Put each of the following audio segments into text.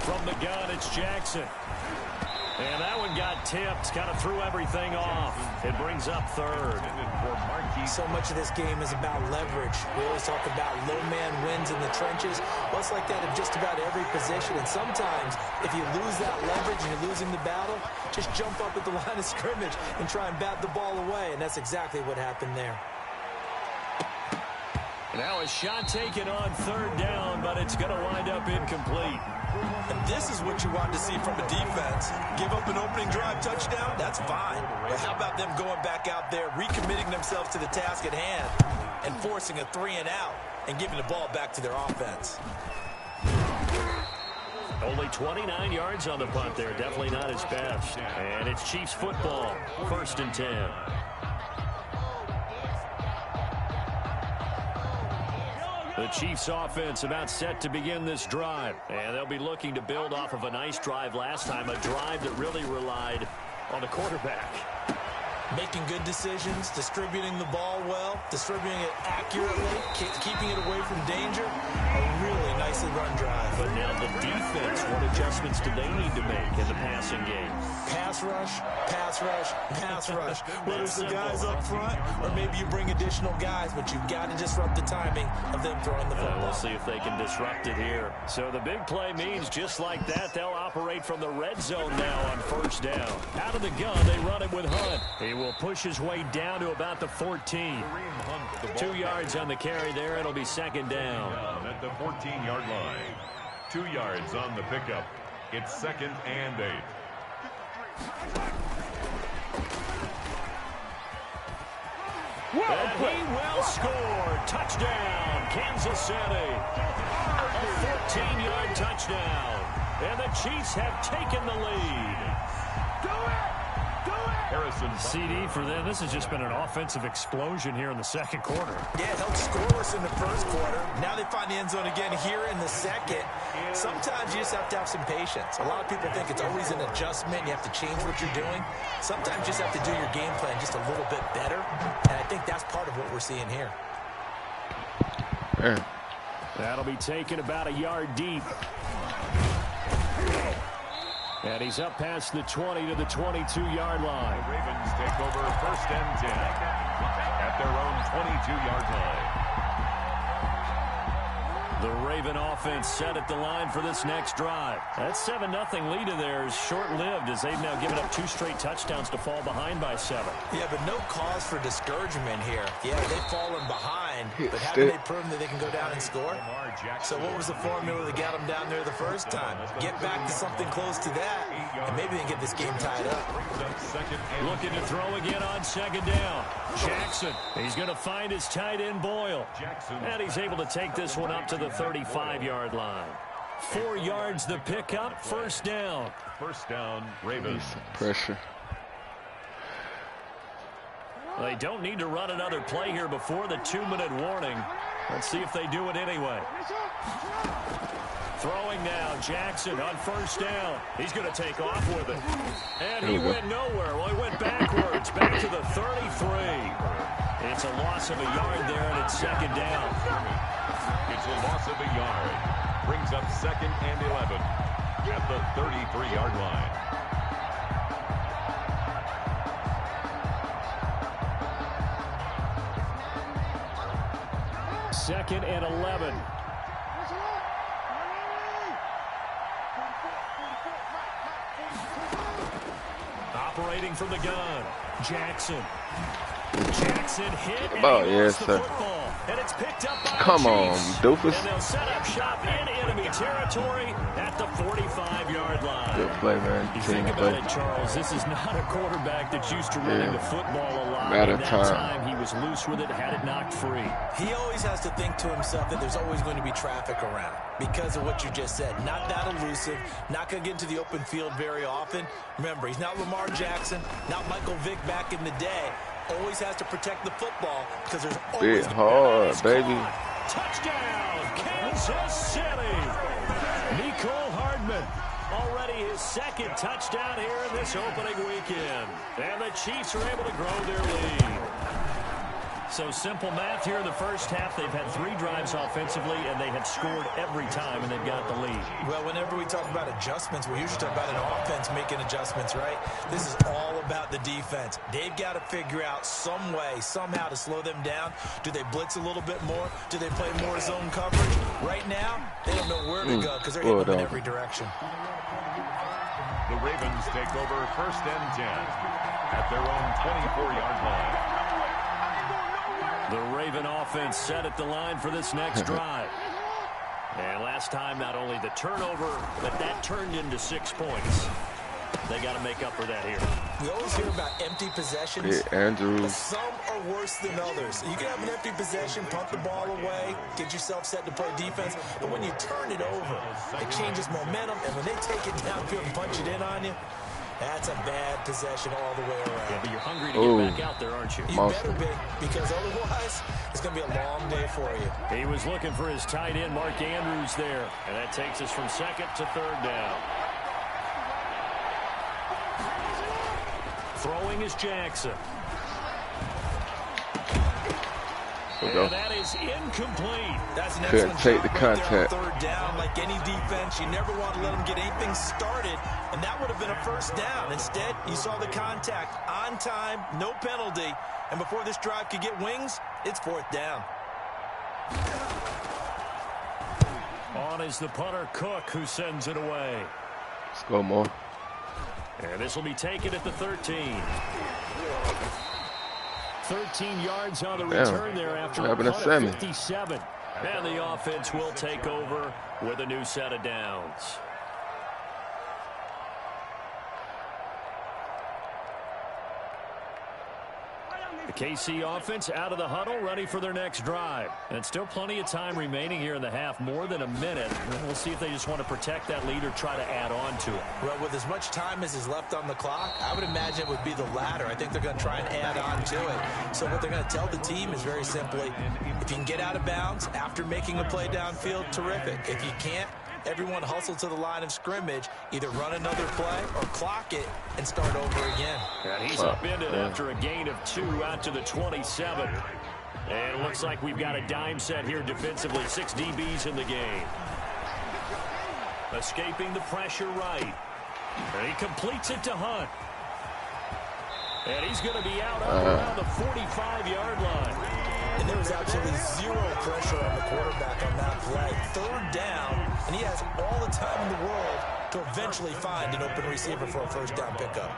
From the gun, it's Jackson. And that one got tipped, kind of threw everything off. It brings up third. So much of this game is about leverage. We always talk about low man wins in the trenches. Well, it's like that in just about every position. And sometimes, if you lose that leverage and you're losing the battle, just jump up at the line of scrimmage and try and bat the ball away. And that's exactly what happened there. Now a shot taken on third down, but it's going to wind up incomplete. And this is what you want to see from a defense. Give up an opening drive touchdown, that's fine. But how about them going back out there, recommitting themselves to the task at hand, and forcing a 3-and-out, and giving the ball back to their offense? Only 29 yards on the punt there. Definitely not his best. And it's Chiefs football, 1st and 10. The Chiefs offense about set to begin this drive. And they'll be looking to build off of a nice drive last time, a drive that really relied on the quarterback. Making good decisions, distributing the ball well, distributing it accurately, keeping it away from danger. A really nicely run drive. But now the defense, what adjustments do they need to make in the passing game? Pass rush, pass rush, pass rush. Whether it's the guys up front or maybe you bring additional guys, but you've got to disrupt the timing of them throwing the football. We'll see if they can disrupt it here. So the big play means just like that, they'll operate from the red zone now on 1st down. Out of the gun, they run it with Hunt. He will push his way down to about the 14. 2 yards on the carry there. It'll be 2nd down. At the 14-yard line. 2 yards on the pickup. It's 2nd and 8. And he will score. Touchdown, Kansas City. A 14-yard touchdown. And the Chiefs have taken the lead. Do it! Harrison. CD for them. This has just been an offensive explosion here in the 2nd quarter. Yeah, held scoreless in the 1st quarter. Now they find the end zone again here in the 2nd. Sometimes you just have to have some patience. A lot of people think it's always an adjustment. You have to change what you're doing. Sometimes you just have to do your game plan just a little bit better. And I think that's part of what we're seeing here. That'll be taken about a yard deep. And he's up past the 20 to the 22-yard line. The Ravens take over 1st and 10 at their own 22-yard line. The Raven offense set at the line for this next drive. That 7-0 lead of theirs short-lived as they've now given up 2 straight touchdowns to fall behind by 7. Yeah, but no cause for discouragement here. Yeah, they've fallen behind, but haven't they proven that they can go down and score? So what was the formula that got them down there the first time? Get back to something close to that, and maybe they can get this game tied up. Looking to throw again on 2nd down. Jackson, he's going to find his tight end Boyle. And he's able to take this one up to the 35-yard line. 4 yards the pickup, 1st down. 1st down, Ravens. Pressure. They don't need to run another play here before the 2-minute warning. Let's see if they do it anyway. Throwing now, Jackson on 1st down. He's going to take off with it. And he went nowhere. Well, he went backwards, back to the 33. It's a loss of a yard there, and it's 2nd down. It's a loss of a yard. Brings up 2nd and 11 at the 33-yard line. Second and 11. Operating from the gun, Jackson. Jackson hit. Yes, sir. And it's picked up by Come on, doofus. And they'll set up shop in enemy territory at the 45-yard line. Good play, man. You think about it, Charles. This is not a quarterback that's used to running the football a lot. Matter of that time, he was loose with it, had it knocked free. He always has to think to himself that there's always going to be traffic around because of what you just said. Not that elusive, not going to get into the open field very often. Remember, he's not Lamar Jackson, not Michael Vick back in the day. Always has to protect the football because there's always hard, baby. Touchdown, Kansas City. Nicole Hardman, already his 2nd touchdown here in this opening weekend. And the Chiefs are able to grow their lead. So simple math here in the first half. They've had 3 drives offensively, and they have scored every time, and they've got the lead. Well, whenever we talk about adjustments, we usually talk about an offense making adjustments, right? This is all about the defense. They've got to figure out some way, somehow to slow them down. Do they blitz a little bit more? Do they play more zone coverage? Right now, they don't know where to go because they're hitting them in every direction. The Ravens take over 1st and 10 at their own 24-yard line. The Raven offense set at the line for this next drive. And last time, not only the turnover, but that turned into 6 points. They got to make up for that here. We always hear about empty possessions. Yeah, Andrews. But some are worse than others. You can have an empty possession, punt the ball away, get yourself set to play defense. But when you turn it over, it changes momentum. And when they take it downfield and punch it in on you, that's a bad possession all the way around. Yeah, but you're hungry to get back out there, aren't you? You better be, because otherwise it's going to be a long day for you. He was looking for his tight end, Mark Andrews, there. And that takes us from 2nd to 3rd down. Throwing is Jackson. And that is incomplete. That's an Couldn't excellent take the job right there on contact. 3rd down. Like any defense, you never want to let them get anything started, and that would have been a 1st down. Instead, you saw the contact on time, no penalty, and before this drive could get wings, it's 4th down. On is the punter, Cook, who sends it away. Let's go more. And this will be taken at the 13. 13 yards on the return there after a punt of 57. And the offense will take over with a new set of downs. The KC offense out of the huddle, ready for their next drive. And still plenty of time remaining here in the half, more than a minute. We'll see if they just want to protect that lead or try to add on to it. Well, with as much time as is left on the clock, I would imagine it would be the latter. I think they're going to try and add on to it. So what they're going to tell the team is very simply, if you can get out of bounds after making a play downfield, terrific. If you can't, everyone hustle to the line of scrimmage, either run another play or clock it and start over again. And he's upended after a gain of 2 out to the 27. And it looks like we've got a dime set here defensively. 6 DBs in the game. Escaping the pressure right. And he completes it to Hunt. And he's going to be out around the 45-yard line. And there was absolutely zero pressure on the quarterback on that play. 3rd down, and he has all the time in the world to eventually find an open receiver for a 1st down pickup.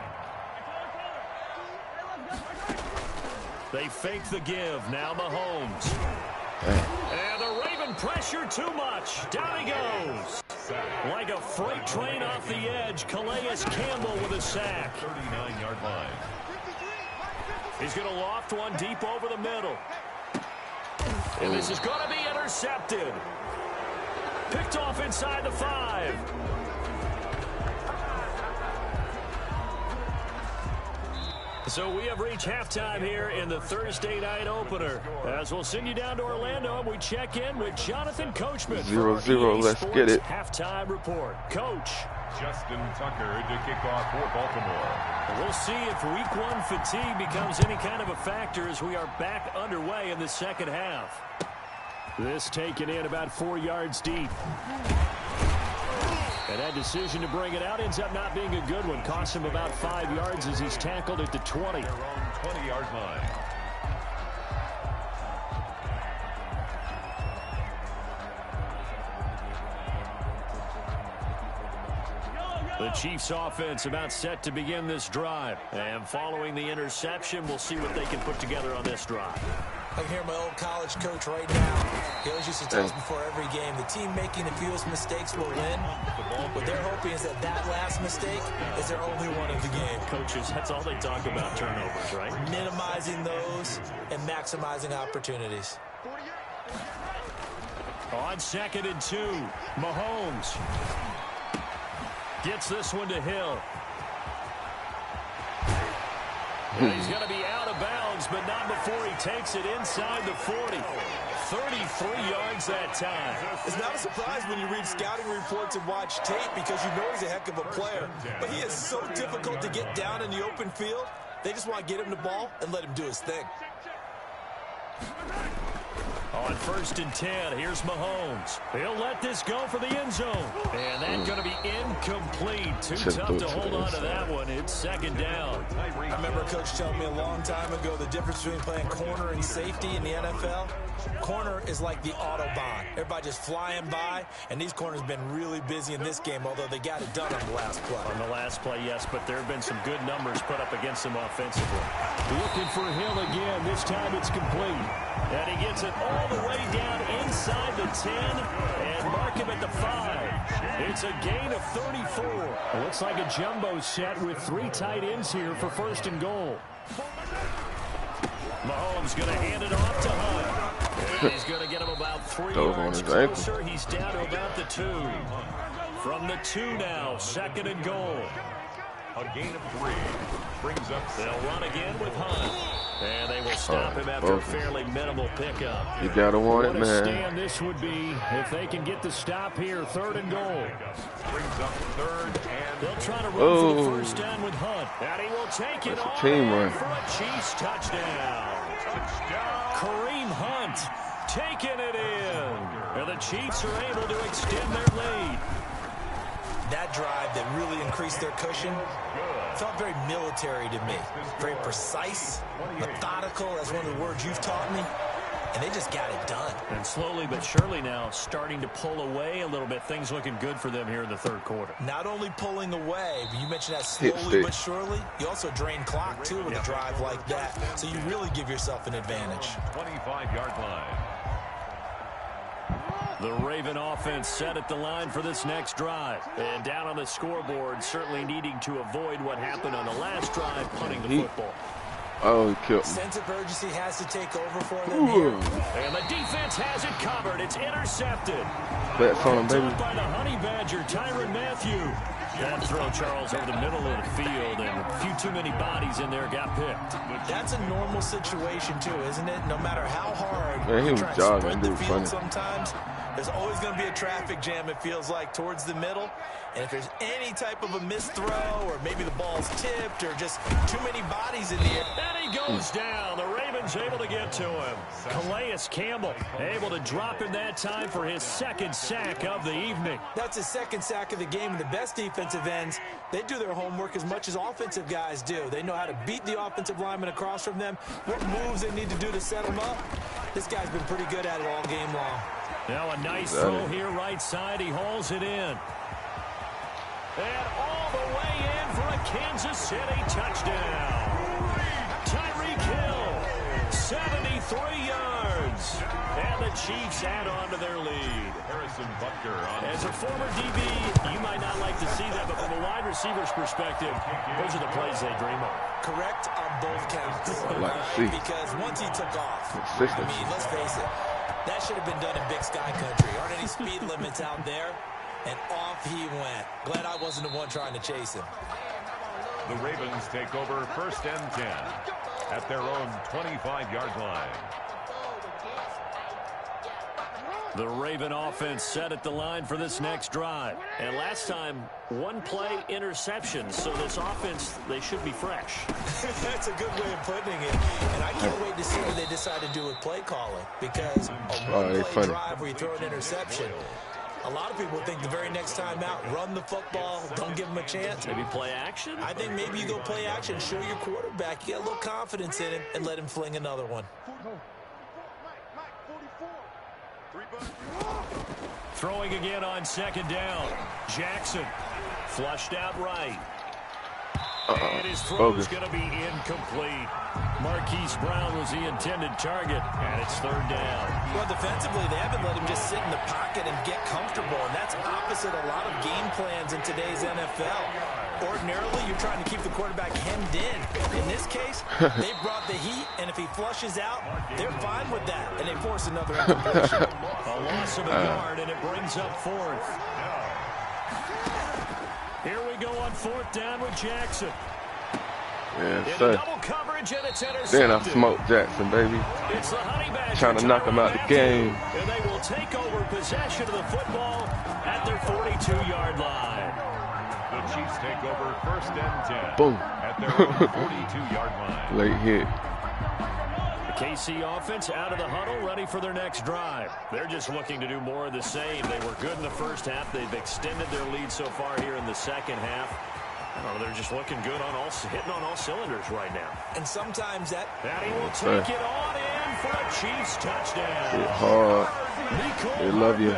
They fake the give. Now Mahomes. And the Raven pressure too much. Down he goes. Like a freight train off the edge. Calais Campbell with a sack. 39-yard line. He's going to loft one deep over the middle. And this is going to be intercepted. Picked off inside the 5. So we have reached halftime here in the Thursday night opener. As we'll send you down to Orlando, and we check in with Jonathan Coachman. 0-0, let's get it. Halftime report. Coach. Justin Tucker to kick off for Baltimore. We'll see if week 1 fatigue becomes any kind of a factor as we are back underway in the second half. This taken in about 4 yards deep. And that decision to bring it out ends up not being a good one. Costs him about 5 yards as he's tackled at the 20. Their own 20-yard line. The Chiefs offense about set to begin this drive. And following the interception, we'll see what they can put together on this drive. I can hear my old college coach right now. He always used to tell us before every game, the team making the fewest mistakes will win. What they're hoping is that that last mistake is their only one of the game. Coaches, that's all they talk about, turnovers, right? Minimizing those and maximizing opportunities. On 2nd and 2, Mahomes gets this one to Hill. And he's going to be out of bounds, but not before he takes it inside the 40. 33 yards that time. It's not a surprise when you read scouting reports and watch tape because you know he's a heck of a player. But he is so difficult to get down in the open field. They just want to get him the ball and let him do his thing. On 1st and 10, here's Mahomes. He'll let this go for the end zone. And that's going to be incomplete. Too tough to hold on to that one. It's 2nd down. I remember Coach telling me a long time ago the difference between playing corner and safety in the NFL. Corner is like the Autobahn. Everybody just flying by, and these corners have been really busy in this game, although they got it done on the last play. On the last play, yes, but there have been some good numbers put up against them offensively. Looking for Hill again. This time it's complete. And he gets it all the way down inside the 10 and mark him at the 5. It's a gain of 34. It looks like a jumbo set with 3 tight ends here for 1st and goal. Mahomes going to hand it off to Hunt. And he's going to get him about 3 yards closer. He's down to about the 2. From the 2 now, 2nd and goal. A gain of 3 brings up. They'll run again with Hunt. And they will stop him after a fairly minimal pickup. You gotta want it, man. What a stand this would be if they can get the stop here. 3rd and goal. Brings up 3rd and they'll try to run for the 1st down with Hunt. And he will take it all team run for a Chiefs touchdown. Kareem Hunt taking it in. And the Chiefs are able to extend their lead. That drive that really increased their cushion felt very military to me. Very precise, methodical. That's one of the words you've taught me. And they just got it done. And slowly but surely now starting to pull away a little bit. Things looking good for them here in the 3rd quarter. Not only pulling away, but you mentioned that slowly but surely. You also drain clock, too, with a drive like that. So you really give yourself an advantage. 25-yard line. The Raven offense set at the line for this next drive. And down on the scoreboard, certainly needing to avoid what happened on the last drive, punting the football. Oh, he killed me. Sense of urgency has to take over for them here. And the defense has it covered. It's intercepted. That's on him, baby. By the Honey Badger, Tyrann Mathieu. That throw, Charles, over the middle of the field, and a few too many bodies in there got picked. That's a normal situation, too, isn't it? No matter how hard you try to sprint the field sometimes, there's always going to be a traffic jam, it feels like, towards the middle. And if there's any type of a missed throw, or maybe the ball's tipped, or just too many bodies in the air. And he goes down. The Ravens able to get to him. Calais Campbell able to drop him that time for his 2nd sack of the evening. That's his 2nd sack of the game. And the best defensive ends, they do their homework as much as offensive guys do. They know how to beat the offensive lineman across from them, what moves they need to do to set them up. This guy's been pretty good at it all game long. Now a nice throw here right side. He hauls it in. And all the way in for a Kansas City touchdown. Tyreek Hill, 73 yards. And the Chiefs add on to their lead. Harrison Butker on. As a former DB, you might not like to see that, but from a wide receiver's perspective, those are the plays they dream of. Correct on both counts. Because once he took off, I mean, let's face it, that should have been done in Big Sky Country. Aren't any speed limits out there? And off he went. Glad I wasn't the one trying to chase him. The Ravens take over 1st and 10 at their own 25-yard line. The Raven offense set at the line for this next drive. And last time, 1 play interception. So this offense, they should be fresh. That's a good way of putting it. And I can't wait to see what they decide to do with play calling. Because a one-play drive where you throw an interception, a lot of people think the very next time out, run the football, don't give them a chance. Maybe play action? I think maybe you go play action, show your quarterback, you get a little confidence in him, and let him fling another one. Throwing again on 2nd down. Jackson flushed out right. And his throw is going to be incomplete. Marquise Brown was the intended target, and it's 3rd down. Well, defensively, they haven't let him just sit in the pocket and get comfortable, and that's opposite a lot of game plans in today's NFL. Ordinarily, you're trying to keep the quarterback hemmed in. In this case, they brought the heat, and if he flushes out, they're fine with that, and they force another incompletion. A loss of a yard, and it brings up 4th. Here we go on 4th down with Jackson. Yeah, sir. Double coverage, and it's intercepted. Then I smoked Jackson, baby. It's the Honey Badger trying to knock him out the game. And they will take over possession of the football at their 42-yard line. The Chiefs take over 1st and 10. Boom. At their own 42-yard line. Late hit. The KC offense out of the huddle, ready for their next drive. They're just looking to do more of the same. They were good in the first half. They've extended their lead so far here in the second half. I don't know, they're just looking good on hitting on all cylinders right now. And sometimes that... And he will take it on in for a Chiefs touchdown. It's hard. They love you.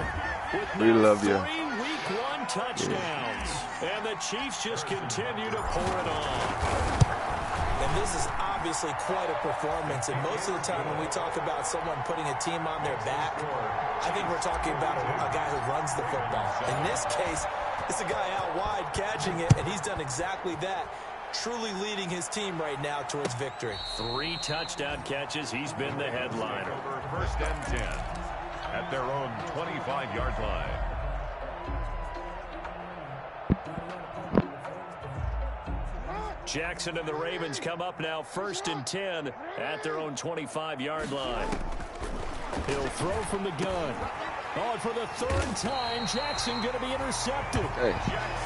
We love you. 3 week 1 touchdowns. And the Chiefs just continue to pour it on. And this is obviously quite a performance. And most of the time when we talk about someone putting a team on their back, I think we're talking about a guy who runs the football. In this case, it's a guy out wide catching it, and he's done exactly that, truly leading his team right now towards victory. 3 touchdown catches. He's been the headliner. First and 10 at their own 25-yard line. Jackson and the Ravens come up now, 1st and 10 at their own 25-yard line. He'll throw from the gun. Oh, and for the 3rd time, Jackson going to be intercepted. Hey.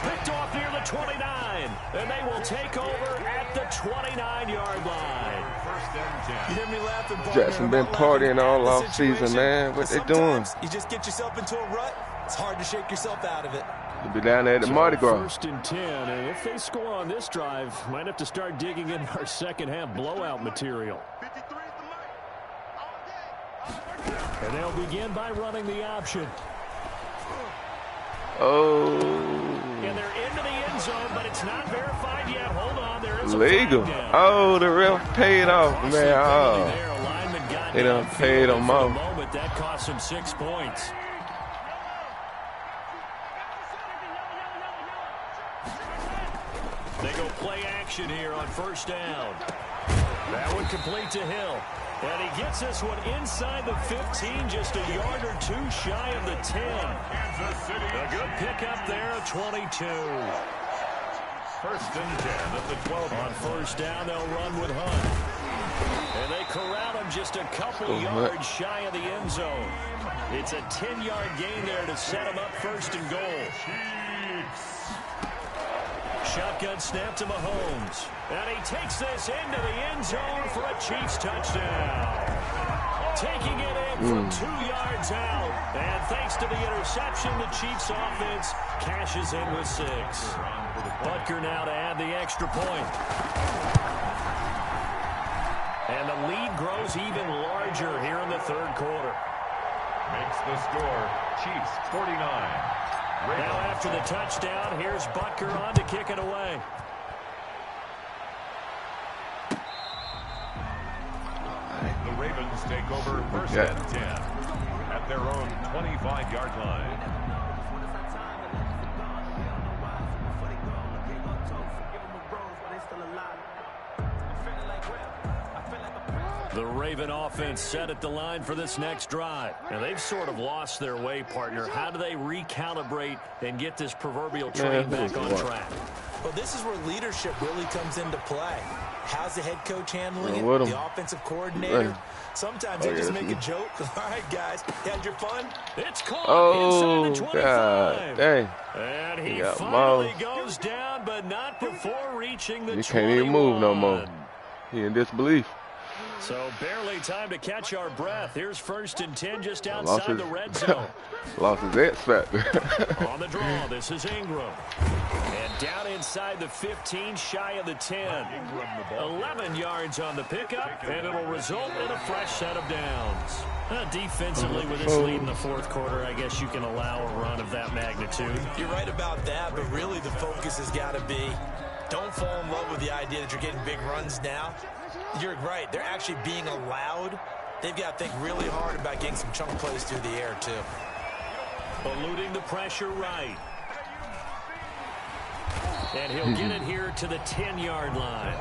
Picked off near the 29, and they will take over at the 29-yard line. First and 10. You hear me laughing, partner? Jackson been partying all off season, man. What they doing? You just get yourself into a rut, it's hard to shake yourself out of it. You'll be down there at the Mardi Gras. 1st and 10, and if they score on this drive, might have to start digging in our second half blowout material. And they'll begin by running the option. Oh. And they're into the end zone, but it's not verified yet. Hold on, there is a Legal. flag down. Oh, the ref paid off, man. Oh. They done paid him off. Moment, that cost him 6 points. They go play action here on 1st down. That one complete to Hill. And he gets this one inside the 15, just a yard or 2 shy of the 10. A good pickup there at 22. 1st and 10 at the 12. On 1st down, they'll run with Hunt. And they corral him just a couple yards shy of the end zone. It's a 10-yard gain there to set him up 1st and goal. Shotgun snap to Mahomes. And he takes this into the end zone for a Chiefs touchdown. Taking it in from 2 yards out. And thanks to the interception, the Chiefs offense cashes in with 6. Butker now to add the extra point. And the lead grows even larger here in the 3rd quarter. Makes the score Chiefs 49. Now after the touchdown, here's Butker on to kick it away. The Ravens take over 1st and 10 at their own 25-yard line. The Raven offense set at the line for this next drive. And they've sort of lost their way, partner. How do they recalibrate and get this proverbial train back on track? Well, this is where leadership really comes into play. How's the head coach handling it? The offensive coordinator? Sometimes they just make a joke. All right, guys, had your fun? It's caught inside the 25. God dang. And he finally goes down, but not before reaching the 21. You can't even move no more. He in disbelief. So barely time to catch our breath. Here's 1st and 10 just outside the red zone. Lost his X factor. On the draw, this is Ingram. And down inside the 15, shy of the 10. 11 yards on the pickup, and it'll result in a fresh set of downs. Defensively, with this lead in the 4th quarter, I guess you can allow a run of that magnitude. You're right about that, but really the focus has got to be don't fall in love with the idea that you're getting big runs now. You're right. They're actually being allowed. They've got to think really hard about getting some chunk plays through the air, too. Eluding the pressure right. And he'll get it here to the 10-yard line.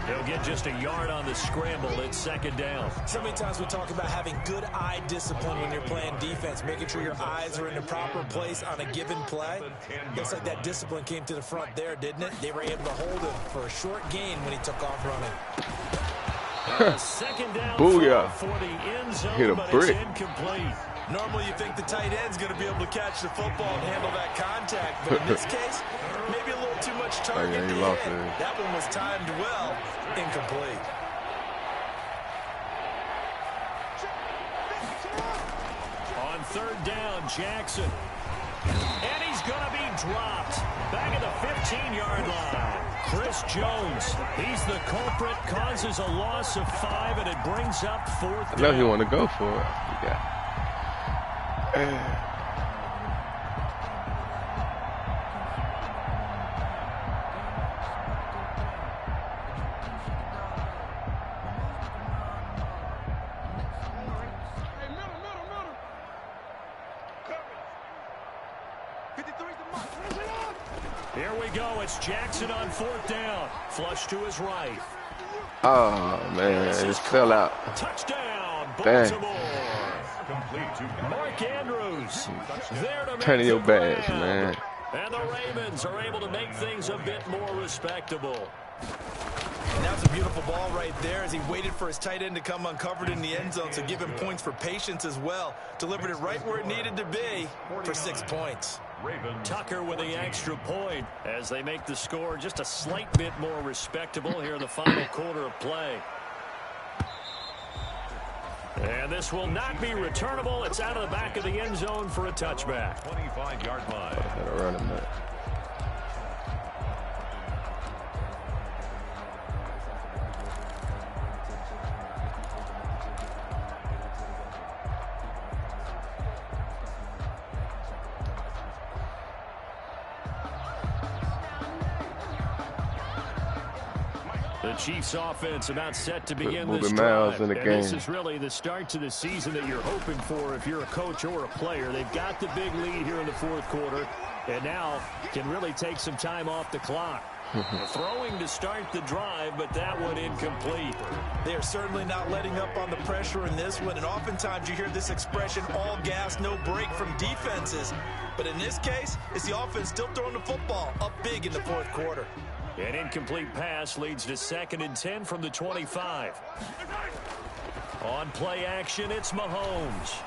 He'll get just a yard on the scramble. It's 2nd down. So many times we talk about having good eye discipline when you're playing defense, making sure your eyes are in the proper place on a given play. Looks like that discipline came to the front there, didn't it? They were able to hold him for a short gain when he took off running. 2nd down Booyah. for the end zone, Hit a but brick. it's incomplete. Normally you think the tight end's going to be able to catch the football and handle that contact, but in this case, maybe a little too much target. He lost it. That one was timed well, incomplete. Jackson. And he's going to be dropped. Back at the 15-yard line. Chris Jones, he's the culprit, causes a loss of 5, and it brings up 4th down. I know he want to go for it. Here we go. It's Jackson on 4th down. Flush to his right. Oh, man. It just fell out. Touchdown, Dang. Baltimore. Mark Andrews there to make Turning your the badge, grab. man. And the Ravens are able to make things a bit more respectable. And that's a beautiful ball right there as he waited for his tight end to come uncovered in the end zone, so give him points for patience as well. Delivered it right where it needed to be for 6 points. Tucker with the extra point as they make the score just a slight bit more respectable here in the final quarter of play. And this will not be returnable. It's out of the back of the end zone for a touchback. 25-yard line. Run him back. The Chiefs offense about set to begin Moving this miles drive. in the And game. this is really the start to the season that you're hoping for if you're a coach or a player. They've got the big lead here in the 4th quarter and now can really take some time off the clock. Throwing to start the drive, but that one incomplete. They are certainly not letting up on the pressure in this one, and oftentimes you hear this expression, all gas, no break from defenses. But in this case, it's the offense still throwing the football up big in the 4th quarter. An incomplete pass leads to 2nd and 10 from the 25. On play action, it's Mahomes.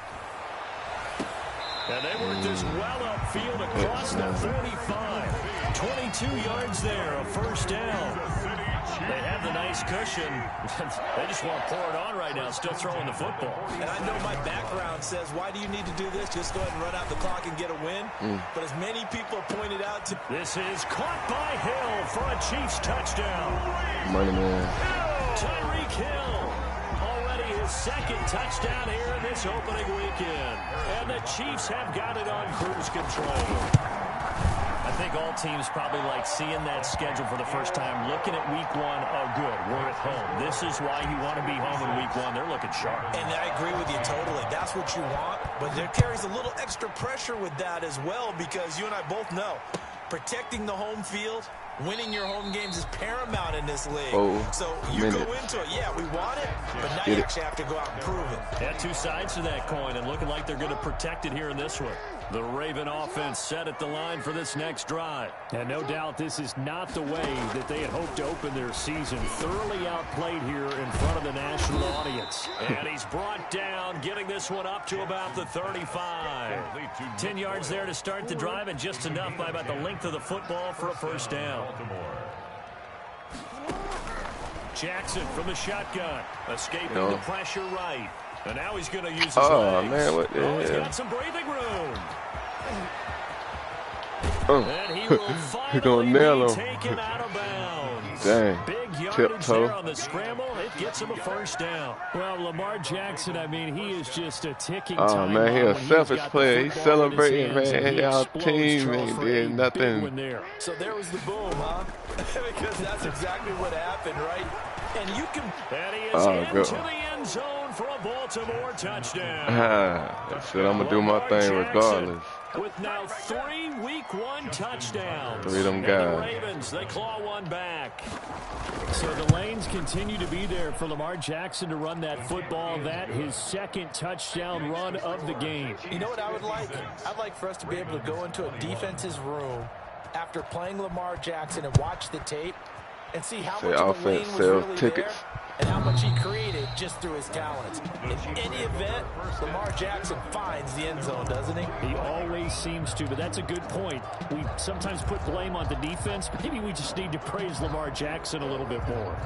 And they work this well upfield across the 45. 22 yards there, a 1st down. They have the nice cushion. They just want to pour it on right now, still throwing the football. And I know my background says, why do you need to do this? Just go ahead and run out the clock and get a win. But as many people pointed out to... This is caught by Hill for a Chiefs touchdown. Money, man. Tyreek Hill. Already his 2nd touchdown here in this opening weekend. And the Chiefs have got it on cruise control. I think all teams probably like seeing that schedule for the first time, looking at week 1. Oh, good, we're at home. This is why you want to be home in week 1. They're looking sharp. And I agree with you totally. That's what you want. But there carries a little extra pressure with that as well, because you and I both know protecting the home field, winning your home games is paramount in this league. So you go into it, yeah, we want it, but now you actually have to go out and prove it. Yeah, 2 sides to that coin, and looking like they're going to protect it here in this one. The Raven offense set at the line for this next drive. And no doubt this is not the way that they had hoped to open their season. Thoroughly outplayed here in front of the national audience. And he's brought down, getting this one up to about the 35. 10 yards there to start the drive, and just enough by about the length of the football for a 1st down. Jackson from the shotgun, escaping the pressure right. And now he's going to use his legs. Man, what the hell? He's got some breathing room. And he will finally nail him. be taken out of bounds. Dang. Big yardage there on the scramble. It gets him a 1st down. Well, Lamar Jackson, I mean, he is just a ticking time man, he bomb a when selfish got player. the He's football in his celebrating, hands, man. and he Our explodes team for ain't a did big nothing. one there. So there was the boom, huh? Because that's exactly what happened, right? And you can... And he is into the end zone for a Baltimore touchdown. I said I'm going to do my thing regardless. With now 3 week 1 touchdowns. 3 of them and guys. the Ravens, they claw one back. So the lanes continue to be there for Lamar Jackson to run that football. That his 2nd touchdown run of the game. You know what I would like? I'd like for us to be able to go into a defense's room after playing Lamar Jackson and watch the tape and see how much of the lane was really there and how much he created just through his talents. In any event, Lamar Jackson finds the end zone, doesn't he? He always seems to, but that's a good point. We sometimes put blame on the defense. Maybe we just need to praise Lamar Jackson a little bit more.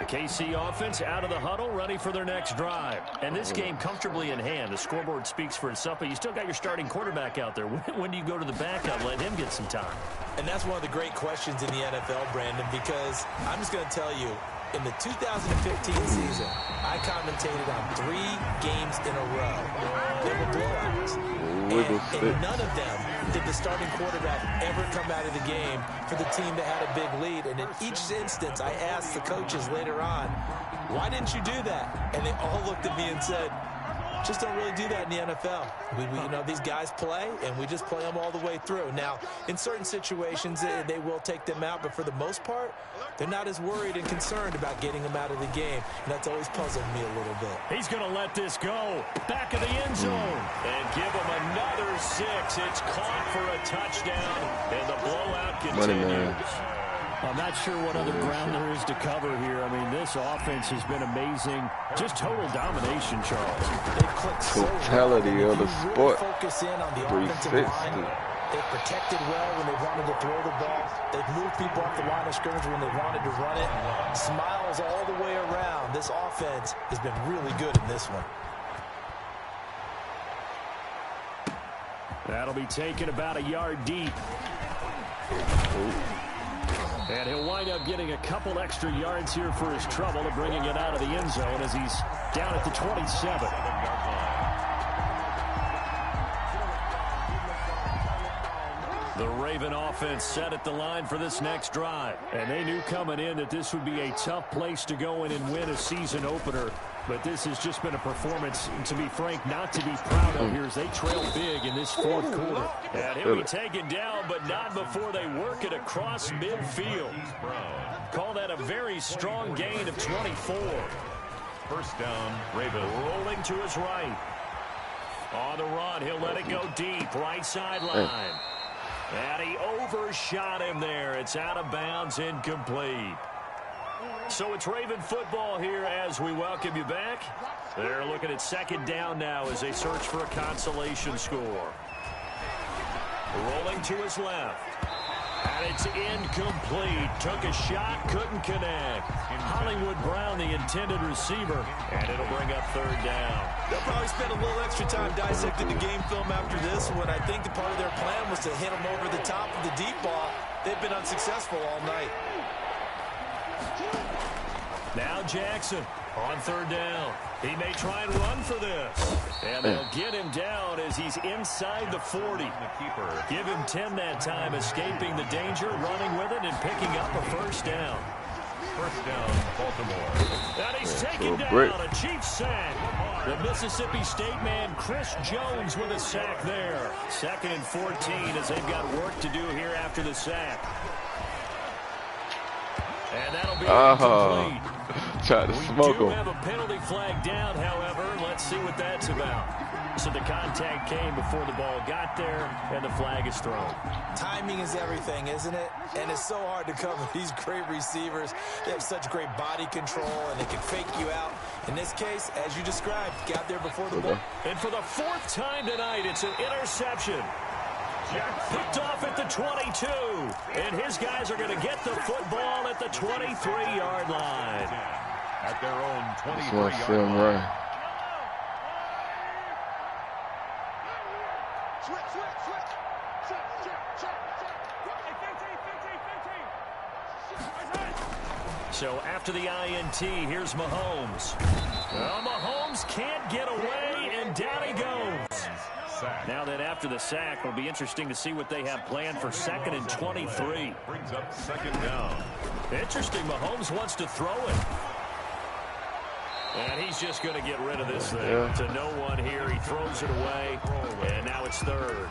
KC offense out of the huddle, ready for their next drive. And this game comfortably in hand. The scoreboard speaks for itself, but you still got your starting quarterback out there. When do you go to the backup, let him get some time? And that's one of the great questions in the NFL, Brandon, because I'm just going to tell you, in the 2015 season, I commentated on 3 games in a row. They were blowouts. And none of them did the starting quarterback ever come out of the game for the team that had a big lead. And in each instance, I asked the coaches later on, why didn't you do that? And they all looked at me and said, just don't really do that in the NFL. You know, these guys play, and we just play them all the way through. Now, in certain situations, they will take them out, but for the most part, they're not as worried and concerned about getting them out of the game, and that's always puzzled me a little bit. He's going to let this go. Back of the end zone. And give him another 6. It's caught for a touchdown, and the blowout continues. I'm not sure what other ground there is to cover here. I mean, this offense has been amazing. Just total domination, Charles. Totality of the sport. Focus in on the offensive line. They've protected well when they wanted to throw the ball. They've moved people off the line of scrimmage when they wanted to run it. Smiles all the way around. This offense has been really good in this one. That'll be taken about a yard deep. And he'll wind up getting a couple extra yards here for his trouble to bringing it out of the end zone as he's down at the 27. The Raven offense set at the line for this next drive. And they knew coming in that this would be a tough place to go in and win a season opener. But this has just been a performance, to be frank, not to be proud of here as they trail big in this fourth quarter. And he'll be taken down, but not before they work it across midfield. Call that a very strong gain of 24. First down, Raven. Rolling to his right. On the run, he'll let it go deep, right sideline. And he overshot him there. It's out of bounds, incomplete. So it's Raven football here as we welcome you back. They're looking at second down now as they search for a consolation score. Rolling to his left. And it's incomplete. Took a shot, couldn't connect. Hollywood Brown, the intended receiver. And it'll bring up third down. They'll probably spend a little extra time dissecting the game film after this one. I think the part of their plan was to hit them over the top of the deep ball. They've been unsuccessful all night. Now Jackson on third down. He may try and run for this. And they'll get him down as he's inside the 40. Give him 10 that time, escaping the danger, running with it, and picking up a first down. First down, Baltimore. And he's taken down, a Chiefs sack. The Mississippi State man, Chris Jones, with a sack there. Second and 14 as they've got work to do here after the sack. And that'll be incomplete. Tried to smoke him. We do have a penalty flag down, however. Let's see what that's about. So the contact came before the ball got there, and the flag is thrown. Timing is everything, isn't it? And it's so hard to cover these great receivers. They have such great body control, and they can fake you out. In this case, as you described, got there before the ball. And for the 4th time tonight, it's an interception. Picked off at the 22. And his guys are going to get the football at the 23-yard line. At their own 23-yard line. Right. So after the INT, here's Mahomes. Well, Mahomes can't get away, and down he goes. Now that after the sack, it'll be interesting to see what they have planned for 2nd and 23. Brings up second down. Interesting, Mahomes wants to throw it. And he's just going to get rid of this thing. To no one here. He throws it away, and now it's third.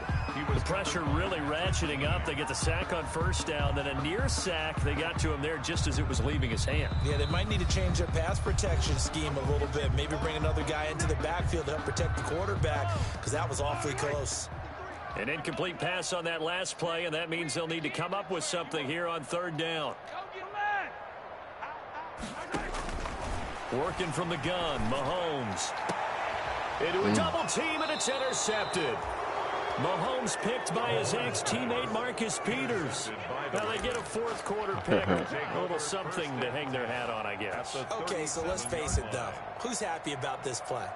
The pressure really ratcheting up. They get the sack on first down, then a near sack. They got to him there just as it was leaving his hand. Yeah, they might need to change their pass protection scheme a little bit. Maybe bring another guy into the backfield to help protect the quarterback, because that was awfully close. An incomplete pass on that last play, and that means they'll need to come up with something here on third down. Working from the gun, Mahomes. Into a double team, and it's intercepted. Mahomes picked by his ex-teammate Marcus Peters. Now they get a fourth quarter pick. A little something to hang their hat on, I guess. Okay, so let's face it, though. Who's happy about this play?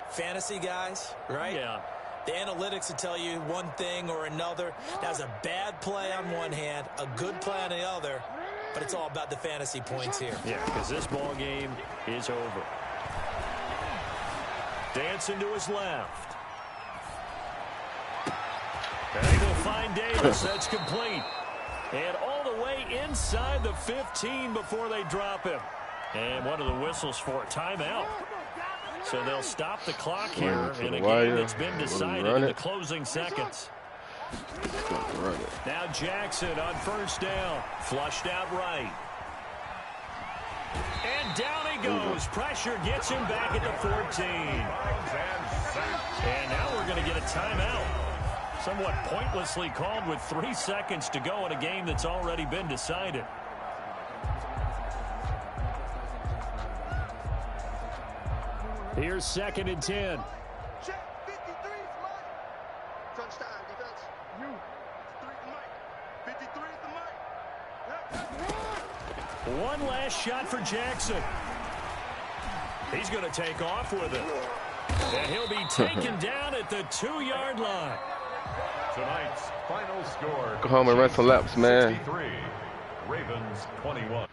Fantasy guys, right? Yeah. The analytics will tell you one thing or another. That's a bad play on one hand, a good play on the other, but it's all about the fantasy points here. Yeah, because this ball game is over. Dancing to his left. And he will find Davis. That's complete. And all the way inside the 15 before they drop him. And one of the whistles for a timeout. So they'll stop the clock here in a game that's been decided in the closing seconds. Now Jackson on first down. Flushed out right. And down he goes. Pressure gets him back at the 14. And now we're going to get a timeout. Somewhat pointlessly called with 3 seconds to go in a game that's already been decided. Here's 2nd and 10. Check 53 is mine. Touchdown defense. You. 53 is the mic. One last shot for Jackson. He's going to take off with it. And he'll be taken down at the 2-yard line. Tonight's final score. Go home and run some laps, man. 63. Ravens 21.